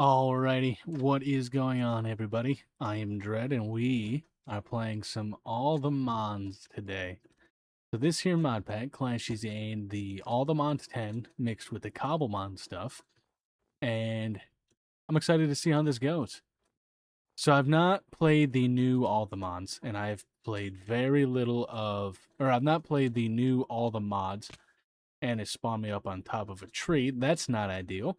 Alrighty, what is going on, everybody? I am Dread, and we are playing some AllTheMons today. So this here mod pack clashes in the AllTheMons 10 mixed with the Cobblemon stuff, and I'm excited to see how this goes. So I've not played the new AllTheMons, and I've played very little of, or I've not played the new AllTheMods, and it spawned me up on top of a tree. That's not ideal.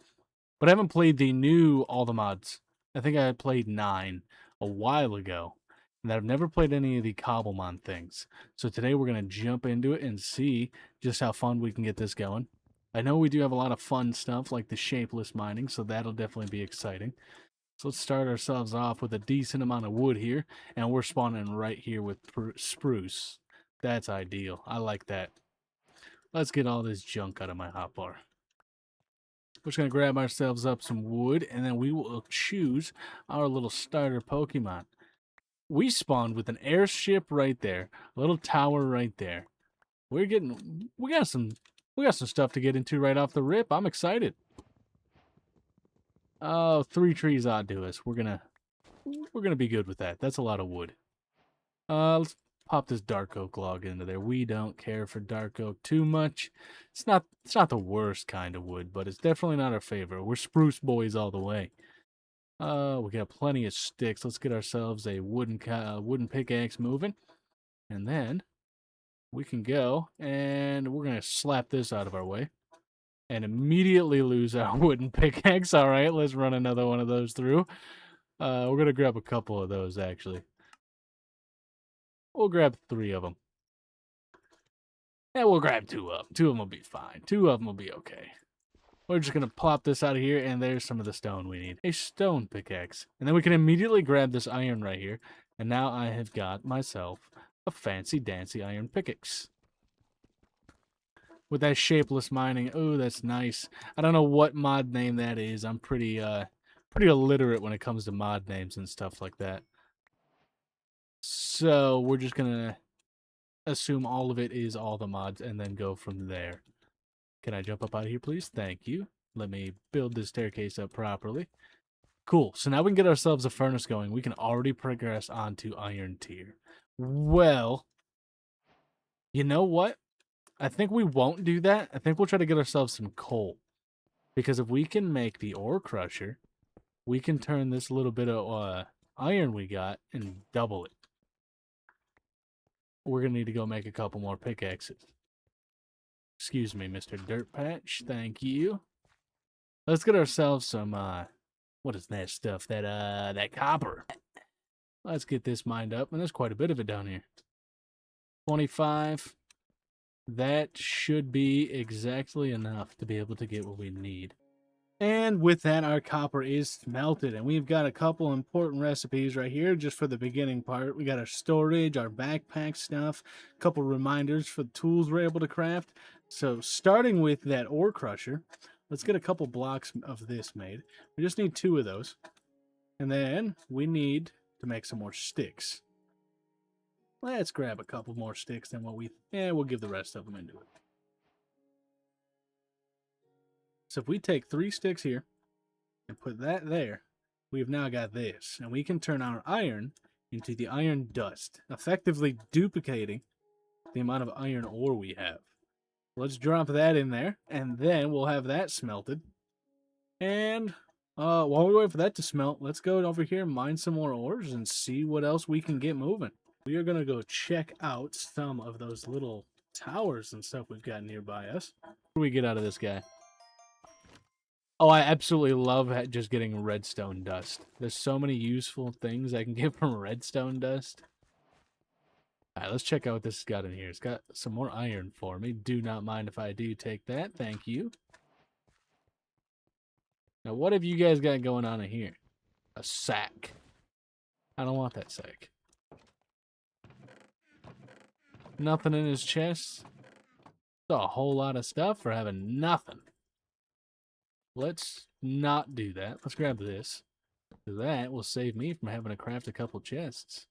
But I haven't played the new All the Mods. I think I played 9 a while ago. And I've never played any of the Cobblemon things. So today we're going to jump into it and see just how fun we can get this going. I know we do have a lot of fun stuff like the shapeless mining, so that'll definitely be exciting. So let's start ourselves off with a decent amount of wood here. And we're spawning right here with spruce. That's ideal. I like that. Let's get all this junk out of my hotbar. We're just going to grab ourselves up some wood, and then we will choose our little starter Pokemon. We spawned with an airship right there, a little tower right there. We got some stuff to get into right off the rip. I'm excited. Oh, 3 trees odd to us. We're gonna be good with that. That's a lot of wood. Let's pop this dark oak log into there. We don't care for dark oak too much. It's not the worst kind of wood, but it's definitely not our favorite. We're spruce boys all the way. We got plenty of sticks. Let's get ourselves a wooden pickaxe moving, and then we can go and we're gonna slap this out of our way and immediately lose our wooden pickaxe. All right, let's run another one of those through. We're gonna grab a couple of those actually. We'll grab 3 of them. Yeah, we'll grab 2 of them. 2 of them will be fine. 2 of them will be okay. We're just going to plop this out of here, and there's some of the stone we need. A stone pickaxe. And then we can immediately grab this iron right here. And now I have got myself a fancy-dancy iron pickaxe. With that shapeless mining, oh, that's nice. I don't know what mod name that is. I'm pretty illiterate when it comes to mod names and stuff like that. So we're just going to assume all of it is all the mods and then go from there. Can I jump up out of here, please? Thank you. Let me build this staircase up properly. Cool. So now we can get ourselves a furnace going. We can already progress onto iron tier. Well, you know what? I think we won't do that. I think we'll try to get ourselves some coal. Because if we can make the ore crusher, we can turn this little bit of iron we got and double it. We're going to need to go make a couple more pickaxes. Excuse me, Mr. Dirt Patch. Thank you. Let's get ourselves some, what is that stuff? That copper. Let's get this mined up, and there's quite a bit of it down here. 25. That should be exactly enough to be able to get what we need. And with that, our copper is smelted, and we've got a couple important recipes right here just for the beginning part. We got our storage, our backpack stuff, a couple reminders for the tools we're able to craft. So starting with that ore crusher, let's get a couple blocks of this made. We just need 2 of those. And then we need to make some more sticks. Let's grab a couple more sticks than what we'll give the rest of them into it. So if we take 3 sticks here and put that there, we've now got this. And we can turn our iron into the iron dust, effectively duplicating the amount of iron ore we have. Let's drop that in there, and then we'll have that smelted. And while we wait for that to smelt, let's go over here and mine some more ores and see what else we can get moving. We are going to go check out some of those little towers and stuff we've got nearby us. What do we get out of this guy? Oh, I absolutely love just getting redstone dust. There's so many useful things I can get from redstone dust. Alright, let's check out what this has got in here. It's got some more iron for me. Do not mind if I do take that. Thank you. Now, what have you guys got going on in here? A sack. I don't want that sack. Nothing in his chest. It's a whole lot of stuff for having nothing. Let's not do that. Let's grab this. That will save me from having to craft a couple chests.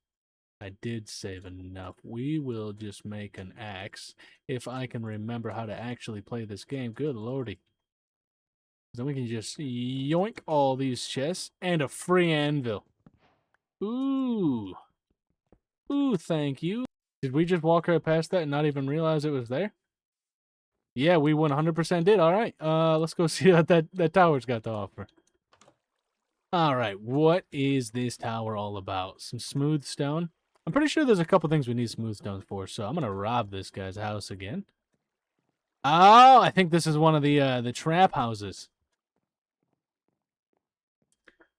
I did save enough. We will just make an axe if I can remember how to actually play this game. Good lordy. Then we can just yoink all these chests and a free anvil. Ooh. Ooh, thank you. Did we just walk right past that and not even realize it was there? Yeah, we 100% did. All right. Let's go see what that tower's got to offer. All right. What is this tower all about? Some smooth stone? I'm pretty sure there's a couple things we need smooth stones for, so I'm going to rob this guy's house again. Oh, I think this is one of the trap houses.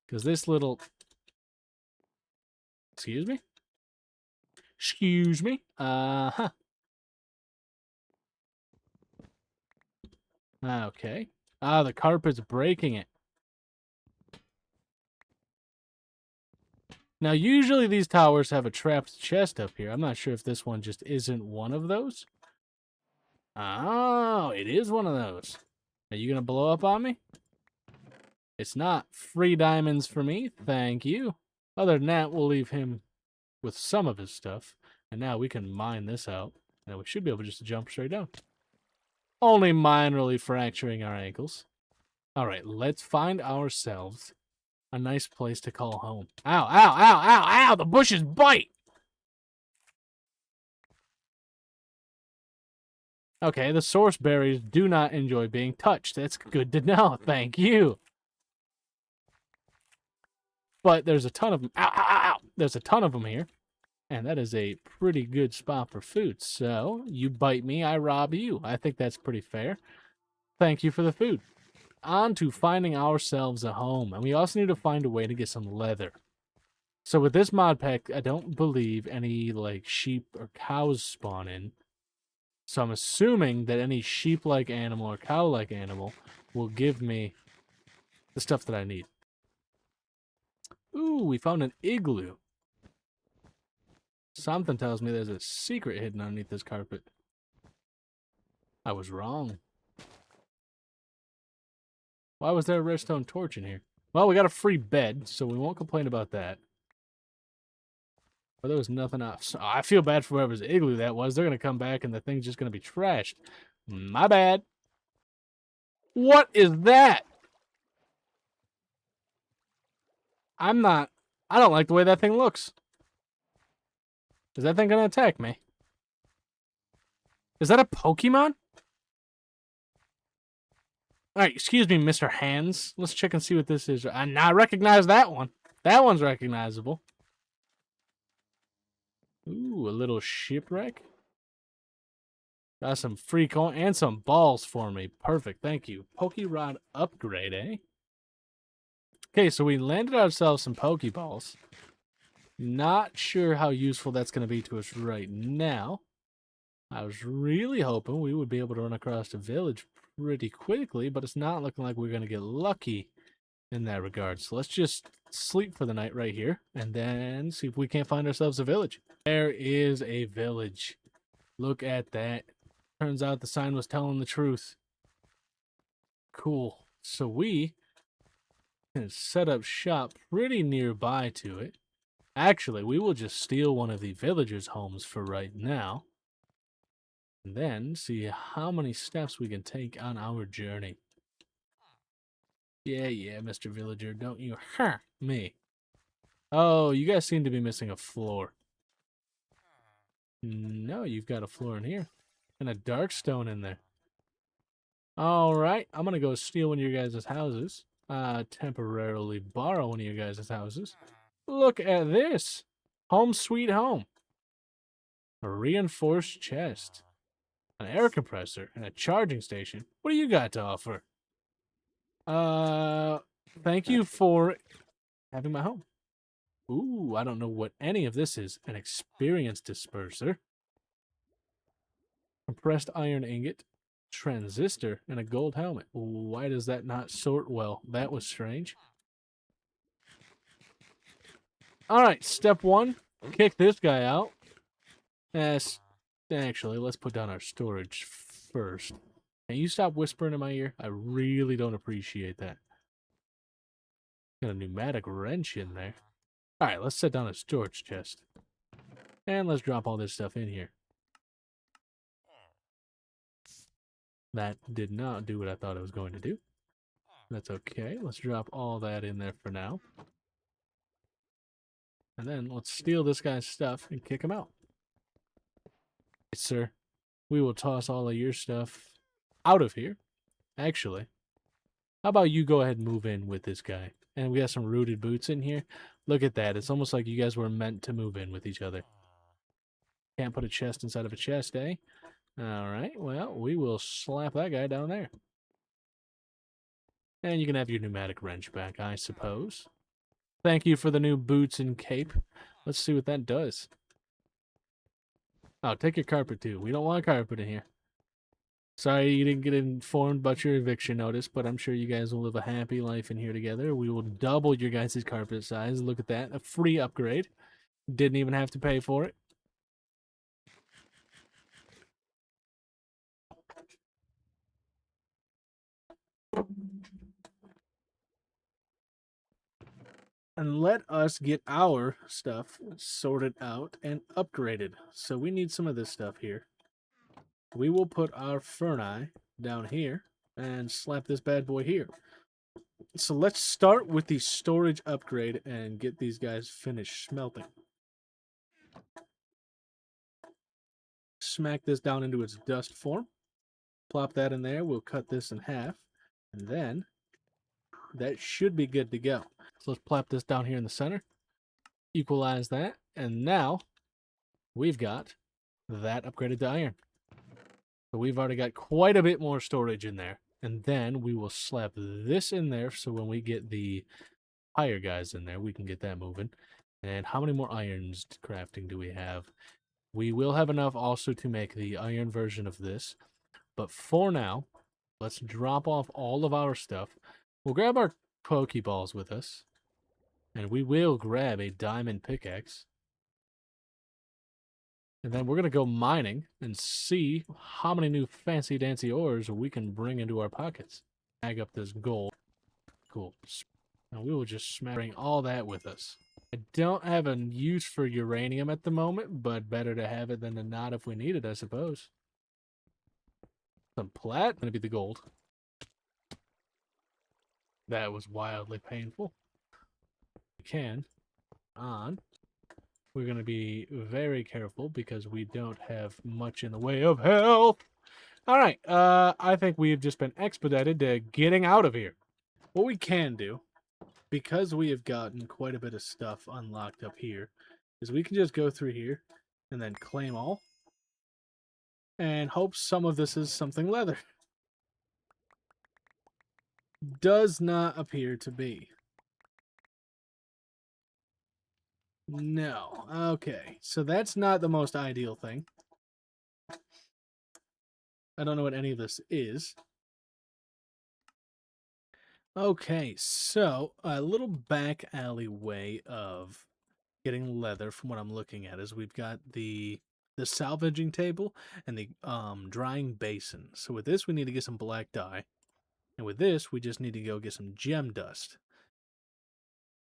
Because this little... Excuse me? Excuse me? Uh-huh. Okay. Ah, the carpet's breaking it. Now, usually these towers have a trapped chest up here. I'm not sure if this one just isn't one of those. Oh, it is one of those. Are you going to blow up on me? It's not. Free diamonds for me. Thank you. Other than that, we'll leave him with some of his stuff. And now we can mine this out. Now we should be able to just jump straight down. Only minorly fracturing our ankles. All right, let's find ourselves a nice place to call home. Ow, ow, ow, ow, ow! The bushes bite! Okay, the source berries do not enjoy being touched. That's good to know. Thank you. But there's a ton of them. Ow, ow, ow, ow! There's a ton of them here. And that is a pretty good spot for food. So, you bite me, I rob you. I think that's pretty fair. Thank you for the food. On to finding ourselves a home. And we also need to find a way to get some leather. So with this mod pack, I don't believe any, like, sheep or cows spawn in. So I'm assuming that any sheep-like animal or cow-like animal will give me the stuff that I need. Ooh, we found an igloo. Something tells me there's a secret hidden underneath this carpet. I was wrong. Why was there a redstone torch in here? Well, we got a free bed, so we won't complain about that. But there was nothing else. Oh, I feel bad for whoever's igloo that was. They're going to come back and the thing's just going to be trashed. My bad. What is that? I don't like the way that thing looks. Is that thing going to attack me? Is that a Pokemon? Alright, excuse me, Mr. Hands. Let's check and see what this is. I recognize that one. That one's recognizable. Ooh, a little shipwreck. Got some free coin and some balls for me. Perfect, thank you. Pokerod upgrade, eh? Okay, so we landed ourselves some Pokeballs. Not sure how useful that's going to be to us right now. I was really hoping we would be able to run across the village pretty quickly, but it's not looking like we're going to get lucky in that regard. So let's just sleep for the night right here and then see if we can't find ourselves a village. There is a village. Look at that. Turns out the sign was telling the truth. Cool. So we can set up shop pretty nearby to it. Actually, we will just steal one of the villagers' homes for right now. And then see how many steps we can take on our journey. Yeah, Mr. Villager, don't you hurt me. Oh, you guys seem to be missing a floor. No, you've got a floor in here. And a dark stone in there. Alright, I'm gonna go steal one of your guys' houses. Temporarily borrow one of your guys' houses. Look at this. Home sweet home. A reinforced chest. An air compressor and a charging station. What do you got to offer? Thank you for having my home. Ooh, I don't know what any of this is. An experience disperser. Compressed iron ingot. Transistor and a gold helmet. Why does that not sort well? That was strange. Alright, step one. Kick this guy out. Yes. Actually, let's put down our storage first. Can you stop whispering in my ear? I really don't appreciate that. Got a pneumatic wrench in there. Alright, let's set down a storage chest. And let's drop all this stuff in here. That did not do what I thought it was going to do. That's okay. Let's drop all that in there for now. And then let's steal this guy's stuff and kick him out. Right, sir, we will toss all of your stuff out of here. Actually, how about you go ahead and move in with this guy? And we got some rooted boots in here. Look at that. It's almost like you guys were meant to move in with each other. Can't put a chest inside of a chest, eh? All right, well, we will slap that guy down there. And you can have your pneumatic wrench back, I suppose. Thank you for the new boots and cape. Let's see what that does. Oh, take your carpet too. We don't want carpet in here. Sorry you didn't get informed about your eviction notice, but I'm sure you guys will live a happy life in here together. We will double your guys' carpet size. Look at that. A free upgrade. Didn't even have to pay for it. And let us get our stuff sorted out and upgraded. So we need some of this stuff here. We will put our ferni down here and slap this bad boy here. So let's start with the storage upgrade and get these guys finished smelting. Smack this down into its dust form. Plop that in there. We'll cut this in half. And then that should be good to go. So let's plop this down here in the center. Equalize that. And now we've got that upgraded to iron. So we've already got quite a bit more storage in there. And then we will slap this in there so when we get the higher guys in there, we can get that moving. And how many more irons crafting do we have? We will have enough also to make the iron version of this. But for now, let's drop off all of our stuff. We'll grab our Pokeballs with us. And we will grab a diamond pickaxe. And then we're going to go mining and see how many new fancy dancy ores we can bring into our pockets. Bag up this gold. Cool. And we will just bring all that with us. I don't have a use for uranium at the moment, but better to have it than to not if we need it, I suppose. Some plat, going to be the gold. That was wildly painful. We can. On. We're going to be very careful because we don't have much in the way of health. All right. I think we've just been expedited to getting out of here. What we can do, because we have gotten quite a bit of stuff unlocked up here, is we can just go through here and then claim all and hope some of this is something leather. Does not appear to be. No. Okay. So that's not the most ideal thing. I don't know what any of this is. Okay, so a little back alleyway of getting leather from what I'm looking at is we've got the salvaging table and the drying basin. So with this we need to get some black dye. And with this we just need to go get some gem dust.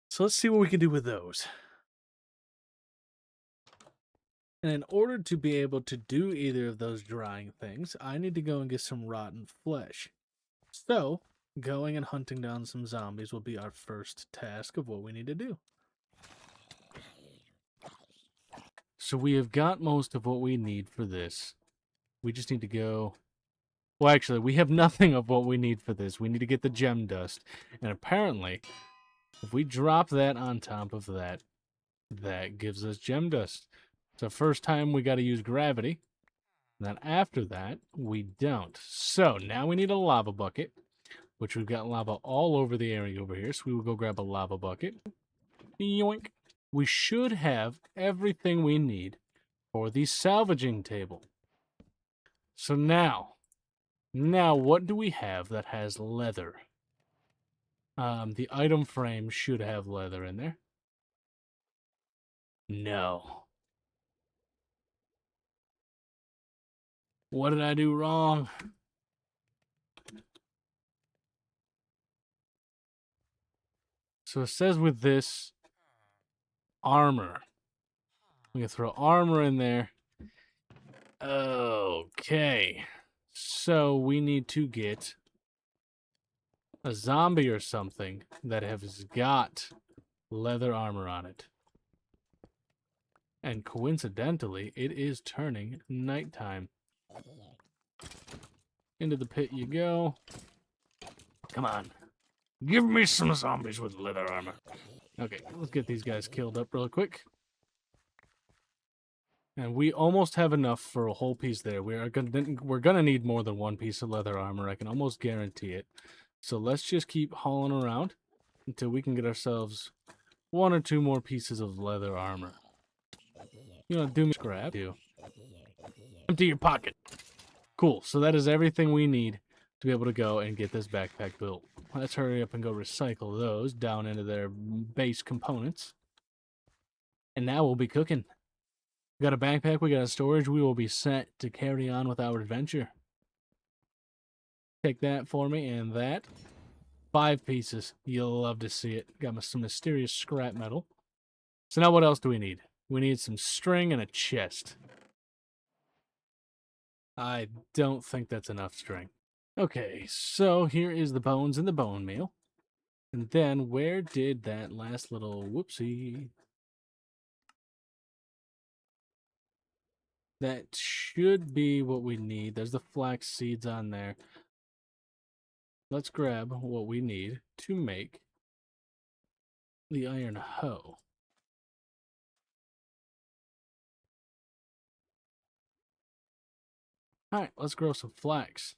So let's see what we can do with those. And in order to be able to do either of those drying things, I need to go and get some rotten flesh. So, going and hunting down some zombies will be our first task of what we need to do. So we have got most of what we need for this. We just need to go... Well, actually, we have nothing of what we need for this. We need to get the gem dust. And apparently, if we drop that on top of that, that gives us gem dust. So first time we got to use gravity. And then after that, we don't. So now we need a lava bucket, which we've got lava all over the area over here. So we will go grab a lava bucket. Yoink. We should have everything we need for the salvaging table. So now what do we have that has leather? The item frame should have leather in there. No. What did I do wrong? So it says with this armor. We can throw armor in there. Okay. So we need to get a zombie or something that has got leather armor on it. And coincidentally, it is turning nighttime. Into the pit you go. Come on. Give me some zombies with leather armor. Okay, let's get these guys killed up real quick. And we almost have enough for a whole piece there. We're gonna need more than one piece of leather armor. I can almost guarantee it. So let's just keep hauling around until we can get ourselves one or two more pieces of leather armor. You know, do me scrap. Do. Empty your pocket. Cool. So that is everything we need to be able to go and get this backpack built. Let's hurry up and go recycle those down into their base components. And now we'll be cooking. We got a backpack, we got a storage, we will be set to carry on with our adventure. Take that for me, and that. 5 pieces. You'll love to see it. Got some mysterious scrap metal. So now what else do we need? We need some string and a chest. I don't think that's enough string. Okay, so here is the bones and the bone meal. And then where did that last little whoopsie? That should be what we need. There's the flax seeds on there. Let's grab what we need to make the iron hoe. Alright, let's grow some flax.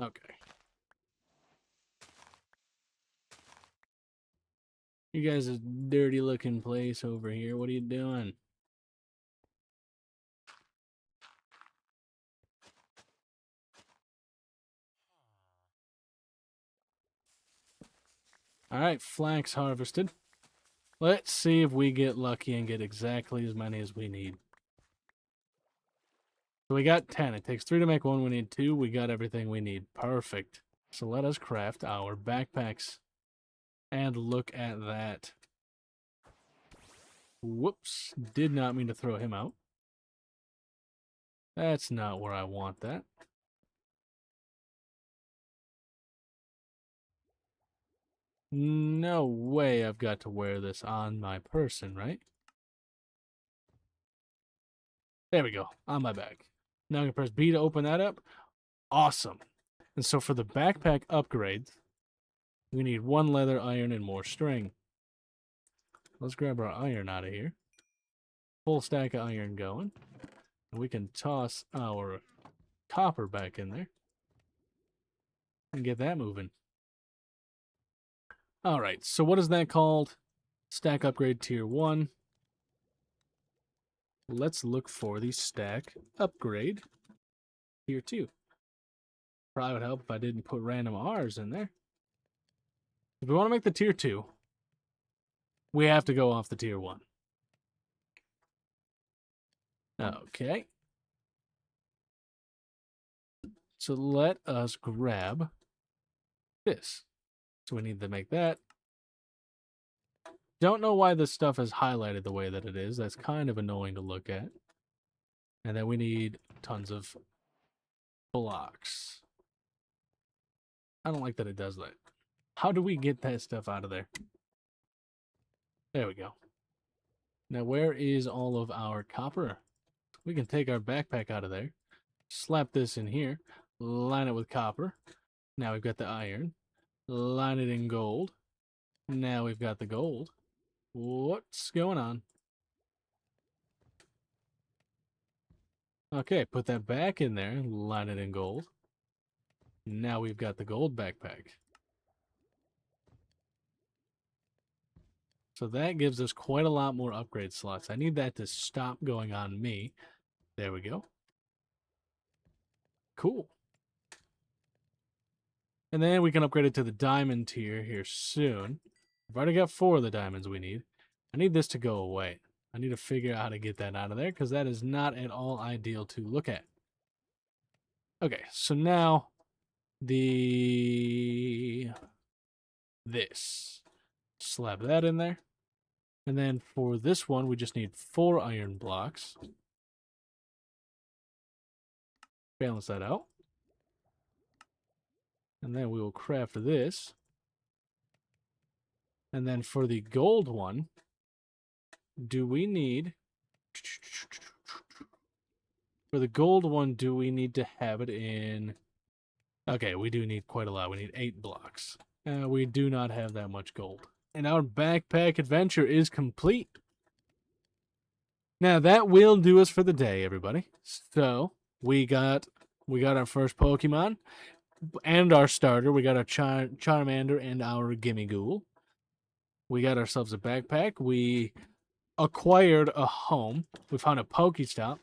Okay. You guys a dirty looking place over here. What are you doing? Alright, flax harvested. Let's see if we get lucky and get exactly as many as we need. So we got 10. It takes 3 to make 1. We need 2. We got everything we need. Perfect. So let us craft our backpacks. And look at that. Whoops. Did not mean to throw him out. That's not where I want that. No way I've got to wear this on my person, right? There we go. On my back. Now I can press B to open that up. Awesome. And so for the backpack upgrades, we need 1 leather, iron, and more string. Let's grab our iron out of here. Full stack of iron going. And we can toss our copper back in there. And get that moving. Alright, so what is that called? Stack upgrade tier 1. Let's look for the stack upgrade tier 2. Probably would help if I didn't put random R's in there. If we want to make the tier 2, we have to go off the tier 1. Okay. So let us grab this. So we need to make that. Don't know why this stuff is highlighted the way that it is. That's kind of annoying to look at. And then we need tons of blocks. I don't like that it does that. How do we get that stuff out of there? There we go. Now where is all of our copper? We can take our backpack out of there. Slap this in here. Line it with copper. Now we've got the iron. Line it in gold. Now we've got the gold. What's going on? Okay, put that back in there. Line it in gold. Now we've got the gold backpack. So that gives us quite a lot more upgrade slots. I need that to stop going on me. There we go. Cool. And then we can upgrade it to the diamond tier here soon. We've already got 4 of the diamonds we need. I need this to go away. I need to figure out how to get that out of there because that is not at all ideal to look at. Okay, so now this. Slap that in there. And then for this one, we just need 4 iron blocks. balance that out. And then we will craft this. And then for the gold one, do we need... For the gold one, do we need to have it in... Okay, we do need quite a lot. We need 8 blocks. We do not have that much gold. And our backpack adventure is complete. Now, that will do us for the day, everybody. So, we got our first Pokemon and our starter. We got our Charmander and our Gimmighoul. We got ourselves a backpack. We acquired a home. We found a Pokestop.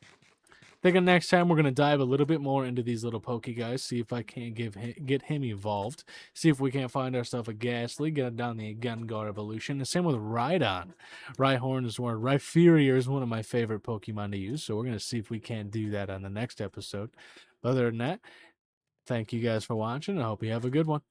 Thinking next time we're going to dive a little bit more into these little Poke guys, see if I can't get him evolved, see if we can't find ourselves a Ghastly, get down the Gengar evolution. The same with Rhydon. Rhyhorn is one. Rhyperior is one of my favorite Pokemon to use, so we're going to see if we can't do that on the next episode. Other than that, thank you guys for watching. I hope you have a good one.